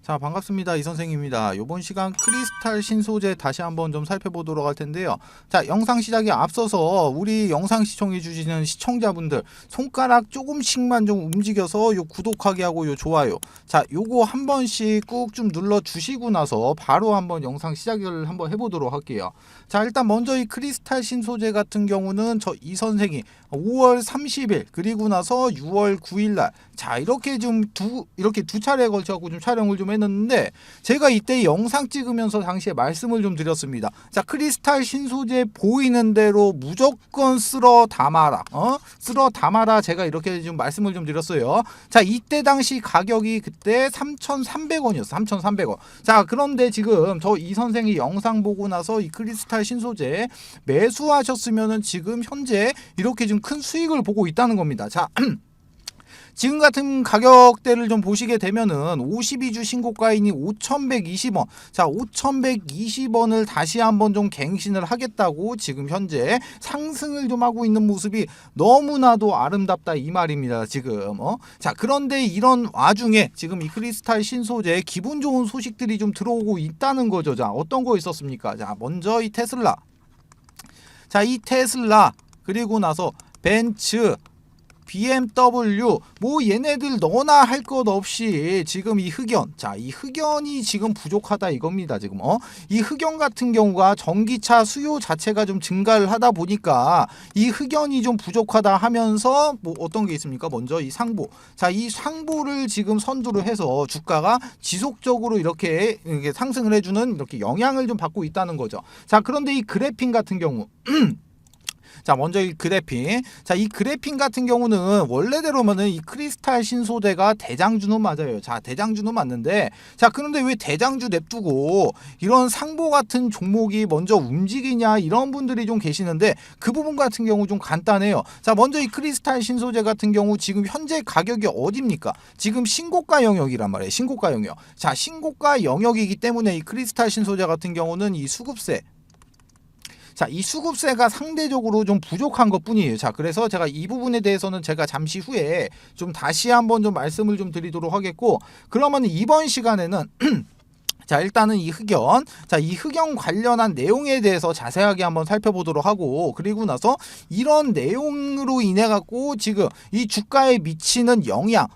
자, 반갑습니다. 이 선생입니다. 이번 시간 크리스탈 신소재 다시 한번 좀 살펴보도록 할 텐데요. 자, 영상 시작에 앞서서 우리 영상 시청해 주시는 시청자분들 손가락 조금씩만 좀 움직여서 요 구독하기 하고 요 좋아요. 자, 요거 한 번씩 꾹 좀 눌러 주시고 나서 바로 한번 영상 시작을 한번 해보도록 할게요. 자, 일단 먼저 이 크리스탈 신소재 같은 경우는 저 이 선생이 5월 30일 그리고 나서 6월 9일 날 자, 이렇게 두 차례에 걸쳐서 좀 촬영을 좀 했는데 제가 이때 영상 찍으면서 당시에 말씀을 좀 드렸습니다. 자, 크리스탈 신소재 보이는 대로 무조건 쓸어 담아라. 쓸어 담아라. 제가 이렇게 좀 말씀을 좀 드렸어요. 자, 이때 당시 가격이 그때 3,300원이었어. 3,300원. 자, 그런데 지금 저 이 선생이 영상 보고 나서 이 크리스탈 신소재 매수하셨으면은 지금 현재 이렇게 좀 큰 수익을 보고 있다는 겁니다. 자, 지금 같은 가격대를 좀 보시게 되면은 52주 신고가인이 5,120원. 자, 5,120원을 다시 한번 좀 갱신을 하겠다고 지금 현재 상승을 좀 하고 있는 모습이 너무나도 아름답다 이 말입니다. 지금 자, 그런데 이런 와중에 지금 이 크리스탈 신소재에 기분 좋은 소식들이 좀 들어오고 있다는 거죠. 자, 어떤 거 있었습니까? 자, 먼저 이 테슬라. 자, 이 테슬라 그리고 나서 벤츠, BMW 뭐 얘네들 너나 할 것 없이 지금 이 흑연, 자, 이 흑연이 지금 부족하다 이겁니다. 지금 이 흑연 같은 경우가 전기차 수요 자체가 좀 증가를 하다 보니까 이 흑연이 좀 부족하다 하면서 뭐 어떤 게 있습니까? 먼저 이 상보. 자, 이 상보를 지금 선두로 해서 주가가 지속적으로 이렇게 상승을 해주는 이렇게 영향을 좀 받고 있다는 거죠. 자, 그런데 이 그래핀 같은 경우 자, 먼저 이 그래핀. 자, 이 그래핀 같은 경우는 원래대로면은 이 크리스탈 신소재가 대장주는 맞아요. 자, 대장주는 맞는데, 자, 그런데 왜 대장주 냅두고 이런 상보 같은 종목이 먼저 움직이냐 이런 분들이 좀 계시는데 그 부분 같은 경우 좀 간단해요. 자, 먼저 이 크리스탈 신소재 같은 경우 지금 현재 가격이 어딥니까? 지금 신고가 영역이란 말이에요. 신고가 영역. 자, 신고가 영역이기 때문에 이 크리스탈 신소재 같은 경우는 이 수급세. 자, 이 수급세가 상대적으로 좀 부족한 것 뿐이에요. 자, 그래서 제가 이 부분에 대해서는 제가 잠시 후에 좀 다시 한번 좀 말씀을 좀 드리도록 하겠고, 그러면 이번 시간에는 자, 일단은 이 흑연, 자, 이 흑연 관련한 내용에 대해서 자세하게 한번 살펴보도록 하고, 그리고 나서 이런 내용으로 인해 갖고 지금 이 주가에 미치는 영향,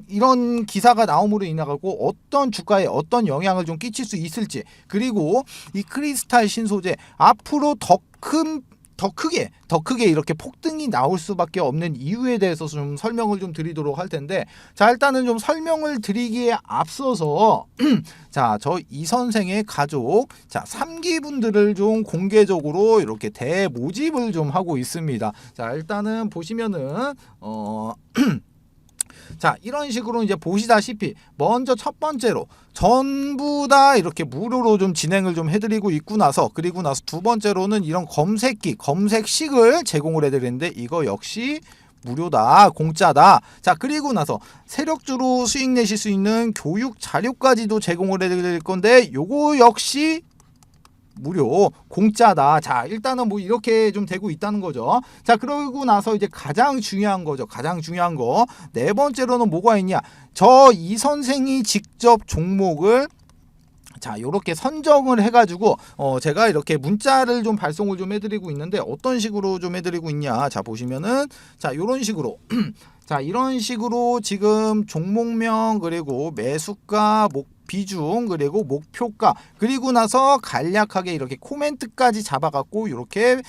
이런 기사가 나옴으로 인해 갖고 어떤 주가에 어떤 영향을 좀 끼칠 수 있을지, 그리고 이 크리스탈 신소재 앞으로 더 크게 이렇게 폭등이 나올 수밖에 없는 이유에 대해서 좀 설명을 좀 드리도록 할 텐데, 자, 일단은 좀 설명을 드리기에 앞서서 자, 저 이 선생의 가족, 자, 3기분들을 좀 공개적으로 이렇게 대모집을 좀 하고 있습니다. 자, 일단은 보시면은 자, 이런 식으로 이제 보시다시피 먼저 첫 번째로 전부 다 이렇게 무료로 좀 진행을 좀 해드리고 있고 나서, 그리고 나서 두 번째로는 이런 검색식을 제공을 해드리는데 이거 역시 무료다, 공짜다. 자, 그리고 나서 세력주로 수익 내실 수 있는 교육 자료까지도 제공을 해드릴 건데 요거 역시 무료, 공짜다. 자, 일단은 뭐 이렇게 좀 되고 있다는 거죠. 자, 그러고 나서 이제 가장 중요한 거죠. 가장 중요한 거. 네 번째로는 뭐가 있냐? 저 이 선생이 직접 종목을 자, 요렇게 선정을 해가지고 제가 이렇게 문자를 좀 발송을 좀 해드리고 있는데 어떤 식으로 좀 해드리고 있냐? 자, 보시면은 자, 요런 식으로 자, 이런 식으로 지금 종목명 그리고 매수가 비중 그리고 목표가 그리고 나서 간략하게 이렇게 코멘트까지 잡아갖고 이렇게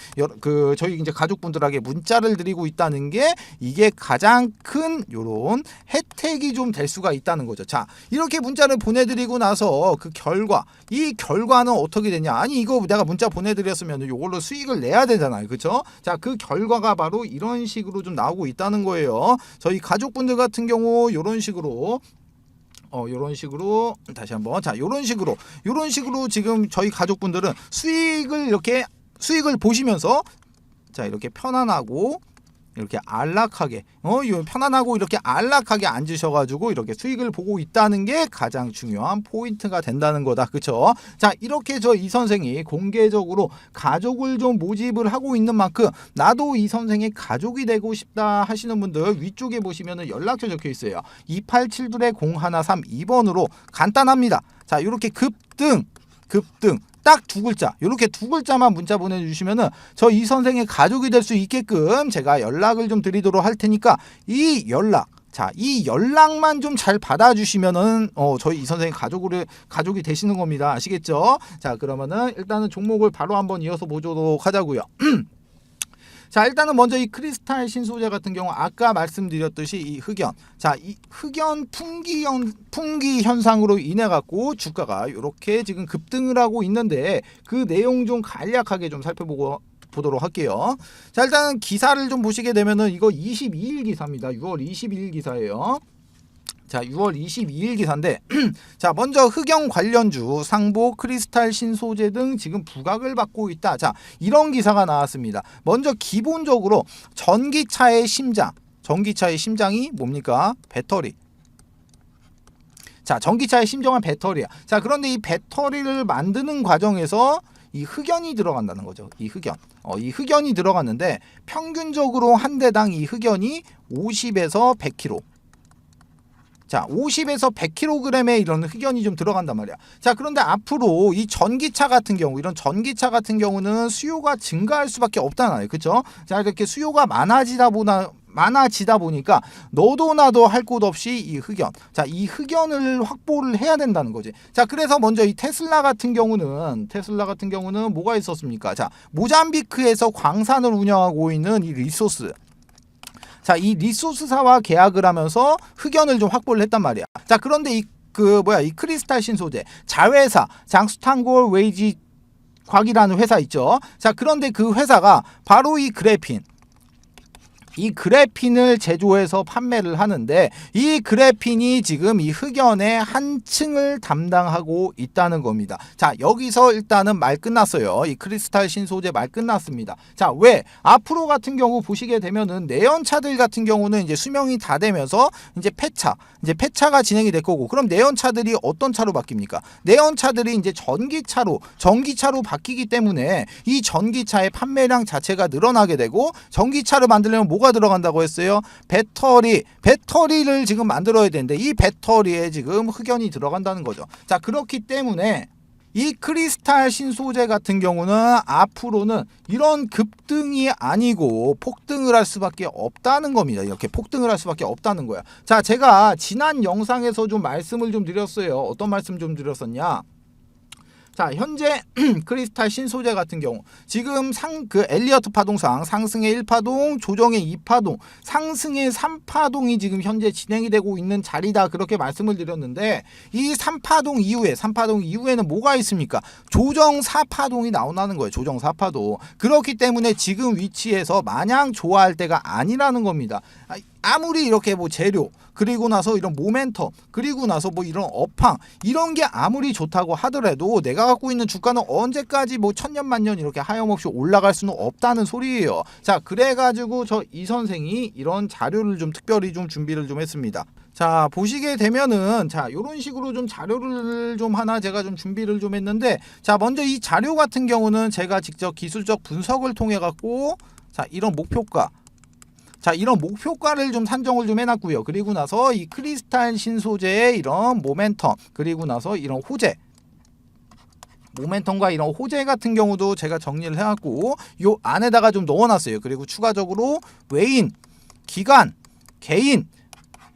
저희 이제 가족분들에게 문자를 드리고 있다는 게 이게 가장 큰 요런 혜택이 좀 될 수가 있다는 거죠. 자, 이렇게 문자를 보내드리고 나서 그 이 결과는 어떻게 되냐? 아니, 이거 내가 문자 보내드렸으면 이걸로 수익을 내야 되잖아요, 그렇죠? 자, 그 결과가 바로 이런 식으로 좀 나오고 있다는 거예요. 저희 가족분들 같은 경우 요런 식으로 다시 한번, 자, 요런 식으로 지금 저희 가족분들은 수익을 보시면서 자, 이렇게 편안하고 이렇게 안락하게 편안하고 이렇게 안락하게 앉으셔가지고 이렇게 수익을 보고 있다는 게 가장 중요한 포인트가 된다는 거다. 그쵸? 자, 이렇게 저 이 선생이 공개적으로 가족을 좀 모집을 하고 있는 만큼 나도 이 선생의 가족이 되고 싶다 하시는 분들 위쪽에 보시면은 연락처 적혀 있어요. 287-0132번으로 간단합니다. 자, 이렇게 급등 딱 두 글자, 이렇게 두 글자만 문자 보내주시면은 저 이 선생의 가족이 될 수 있게끔 제가 연락을 좀 드리도록 할 테니까 이 연락만 좀 잘 받아주시면은 저희 이 선생의 가족이 되시는 겁니다. 아시겠죠? 자, 그러면은 일단은 종목을 바로 한번 이어서 보도록 하자고요. 자, 일단은 먼저 이 크리스탈 신소재 같은 경우 아까 말씀드렸듯이 이 흑연, 자, 이 흑연 풍기 현상으로 인해 갖고 주가가 이렇게 지금 급등을 하고 있는데 그 내용 좀 간략하게 좀 살펴보도록 할게요. 자, 일단 기사를 좀 보시게 되면은 이거 22일 기사입니다. 6월 22일 기사예요. 자, 6월 22일 기사인데 자, 먼저 흑연 관련주 상보 크리스탈 신소재 등 지금 부각을 받고 있다. 자, 이런 기사가 나왔습니다. 먼저 기본적으로 전기차의 심장이 뭡니까? 배터리. 자, 전기차의 심정은 배터리야. 자, 그런데 이 배터리를 만드는 과정에서 이 흑연이 들어간다는 거죠. 이 흑연이 들어갔는데 평균적으로 한 대당 이 흑연이 50에서 100kg. 자, 50에서 100kg의 이런 흑연이 좀 들어간단 말이야. 자, 그런데 앞으로 이 전기차 같은 경우는 수요가 증가할 수밖에 없다는 말이에요. 그렇죠? 자, 이렇게 수요가 많아지다 보니까 너도 나도 할 곳 없이 이 흑연. 자, 이 흑연을 확보를 해야 된다는 거지. 자, 그래서 먼저 이 테슬라 같은 경우는 뭐가 있었습니까? 자, 모잠비크에서 광산을 운영하고 있는 이 리소스. 자, 이 리소스사와 계약을 하면서 흑연을 좀 확보를 했단 말이야. 자, 그런데 이 크리스탈 신소재 자회사 장수탄골 웨이지 곽이라는 회사 있죠. 자, 그런데 그 회사가 바로 이 그래핀을 제조해서 판매를 하는데 이 그래핀이 지금 이 흑연의 한 층을 담당하고 있다는 겁니다. 자, 여기서 일단은 말 끝났어요. 이 크리스탈 신소재 말 끝났습니다. 자, 왜? 앞으로 같은 경우 보시게 되면은 내연차들 같은 경우는 이제 수명이 다 되면서 이제 폐차가 진행이 될 거고, 그럼 내연차들이 어떤 차로 바뀝니까? 내연차들이 이제 전기차로 바뀌기 때문에 이 전기차의 판매량 자체가 늘어나게 되고, 전기차를 만들려면 뭐가 들어간다고 했어요? 배터리를 지금 만들어야 되는데 이 배터리에 지금 흑연이 들어간다는 거죠. 자, 그렇기 때문에 이 크리스탈 신소재 같은 경우는 앞으로는 이런 급등이 아니고 폭등을 할 수밖에 없다는 겁니다. 이렇게 폭등을 할 수밖에 없다는 거야. 자, 제가 지난 영상에서 좀 말씀을 좀 드렸어요. 어떤 말씀 좀 드렸었냐? 자, 현재 크리스탈 신소재 같은 경우 지금 엘리어트 파동상 상승의 1파동, 조정의 2파동, 상승의 3파동이 지금 현재 진행이 되고 있는 자리다, 그렇게 말씀을 드렸는데 이 3파동 이후에는 뭐가 있습니까? 조정 4파동이 나온다는 거예요. 조정 4파동. 그렇기 때문에 지금 위치에서 마냥 좋아할 때가 아니라는 겁니다. 아무리 이렇게 뭐 재료, 그리고 나서 이런 모멘텀, 그리고 나서 뭐 이런 업황, 이런 게 아무리 좋다고 하더라도 내가 갖고 있는 주가는 언제까지 뭐 천년만년 이렇게 하염없이 올라갈 수는 없다는 소리예요. 자, 그래가지고 저 이 선생이 이런 자료를 좀 특별히 좀 준비를 좀 했습니다. 자, 보시게 되면은 자, 요런 식으로 좀 자료를 좀 하나 제가 좀 준비를 좀 했는데, 자, 먼저 이 자료 같은 경우는 제가 직접 기술적 분석을 통해 갖고 자, 이런 목표가를 좀 산정을 좀 해놨고요. 그리고 나서 이 크리스탈 신소재의 이런 모멘텀, 그리고 나서 이런 모멘텀과 이런 호재 같은 경우도 제가 정리를 해갖고 요 안에다가 좀 넣어놨어요. 그리고 추가적으로 외인, 기관, 개인,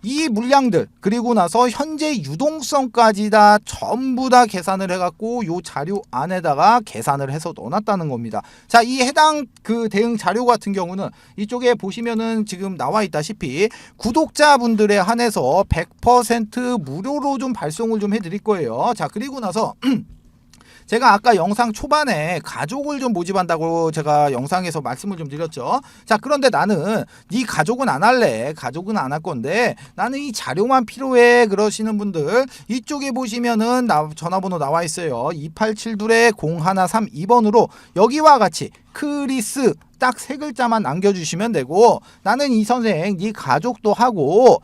이 물량들, 그리고 나서 현재 유동성까지 다 전부 다 계산을 해갖고 요 자료 안에다가 계산을 해서 넣어놨다는 겁니다. 자, 이 해당 그 대응 자료 같은 경우는 이쪽에 보시면은 지금 나와 있다시피 구독자분들에 한해서 100% 무료로 좀 발송을 좀 해드릴 거예요. 자, 그리고 나서 제가 아까 영상 초반에 가족을 좀 모집한다고 제가 영상에서 말씀을 좀 드렸죠. 자, 그런데 나는 네 가족은 안 할래. 가족은 안 할 건데 나는 이 자료만 필요해, 그러시는 분들 이쪽에 보시면은 전화번호 나와 있어요. 287-0132번으로 여기와 같이 딱 세 글자만 남겨주시면 되고, 나는 이 선생 네 가족도 하고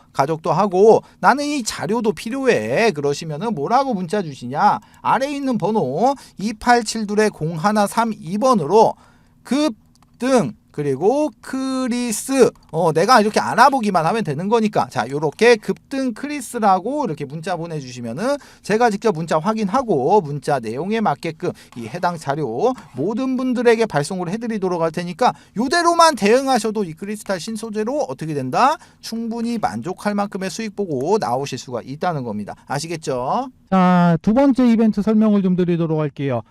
나는 이 자료도 필요해 그러시면은 뭐라고 문자 주시냐, 아래에 있는 번호 2872-0132번으로 급등 그리고 크리스, 내가 이렇게 알아보기만 하면 되는 거니까, 자, 요렇게 급등 크리스라고 이렇게 문자 보내주시면은 제가 직접 문자 확인하고 문자 내용에 맞게끔 이 해당 자료 모든 분들에게 발송을 해드리도록 할 테니까, 요대로만 대응하셔도 이 크리스탈 신소재로 어떻게 된다? 충분히 만족할 만큼의 수익 보고 나오실 수가 있다는 겁니다. 아시겠죠? 자, 두 번째 이벤트 설명을 좀 드리도록 할게요.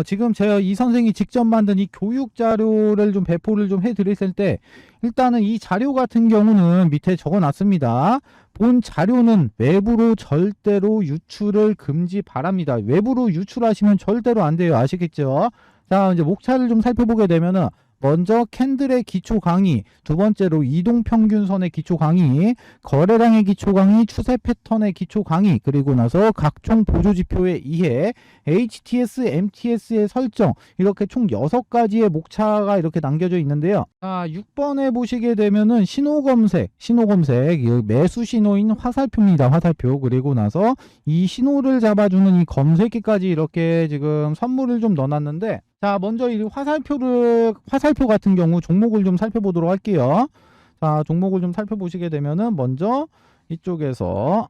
지금 제가 이 선생이 직접 만든 이 교육 자료를 좀 배포를 좀 해드렸을 때, 일단은 이 자료 같은 경우는 밑에 적어 놨습니다. 본 자료는 외부로 절대로 유출을 금지 바랍니다. 외부로 유출하시면 절대로 안 돼요. 아시겠죠? 자, 이제 목차를 좀 살펴보게 되면은, 먼저 캔들의 기초 강의, 두 번째로 이동평균선의 기초 강의, 거래량의 기초 강의, 추세 패턴의 기초 강의, 그리고 나서 각종 보조지표의 이해, HTS, MTS의 설정, 이렇게 총 6가지의 목차가 이렇게 남겨져 있는데요. 자, 6번에 보시게 되면은 신호검색, 매수 신호인 화살표입니다. 화살표. 그리고 나서 이 신호를 잡아주는 이 검색기까지 이렇게 지금 선물을 좀 넣어놨는데, 자, 먼저 이 화살표 같은 경우 종목을 좀 살펴보도록 할게요. 자, 종목을 좀 살펴보시게 되면은 먼저 이쪽에서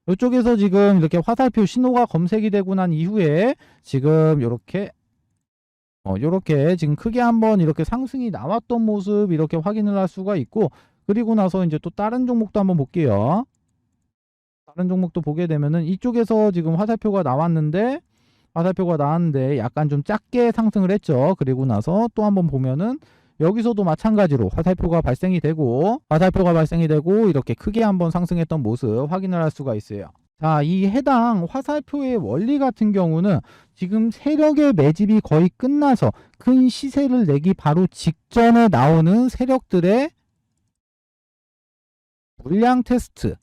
이쪽에서 지금 이렇게 화살표 신호가 검색이 되고 난 이후에 지금 요렇게 지금 크게 한번 이렇게 상승이 나왔던 모습 이렇게 확인을 할 수가 있고, 그리고 나서 이제 또 다른 종목도 한번 볼게요. 다른 종목도 보게 되면은 이쪽에서 지금 화살표가 나왔는데 약간 좀 작게 상승을 했죠. 그리고 나서 또 한번 보면은 여기서도 마찬가지로 화살표가 발생이 되고 이렇게 크게 한번 상승했던 모습 확인을 할 수가 있어요. 자, 이 해당 화살표의 원리 같은 경우는 지금 세력의 매집이 거의 끝나서 큰 시세를 내기 바로 직전에 나오는 세력들의 물량 테스트,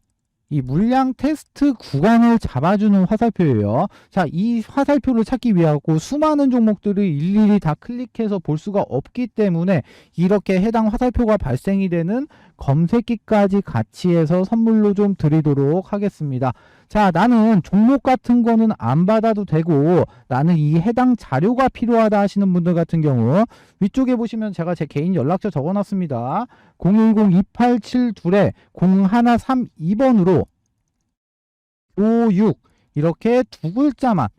이 물량 테스트 구간을 잡아주는 화살표예요. 자, 이 화살표를 찾기 위하고 수많은 종목들을 일일이 다 클릭해서 볼 수가 없기 때문에 이렇게 해당 화살표가 발생이 되는 검색기까지 같이 해서 선물로 좀 드리도록 하겠습니다. 자, 나는 종목 같은 거는 안 받아도 되고 나는 이 해당 자료가 필요하다 하시는 분들 같은 경우 위쪽에 보시면 제가 제 개인 연락처 적어놨습니다. 010-287-0132번으로 교육 이렇게 두 글자만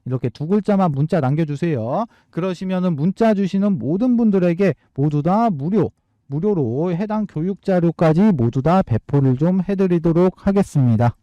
문자 남겨주세요. 그러시면은 문자 주시는 모든 분들에게 모두 다 무료로 해당 교육 자료까지 모두 다 배포를 좀 해드리도록 하겠습니다.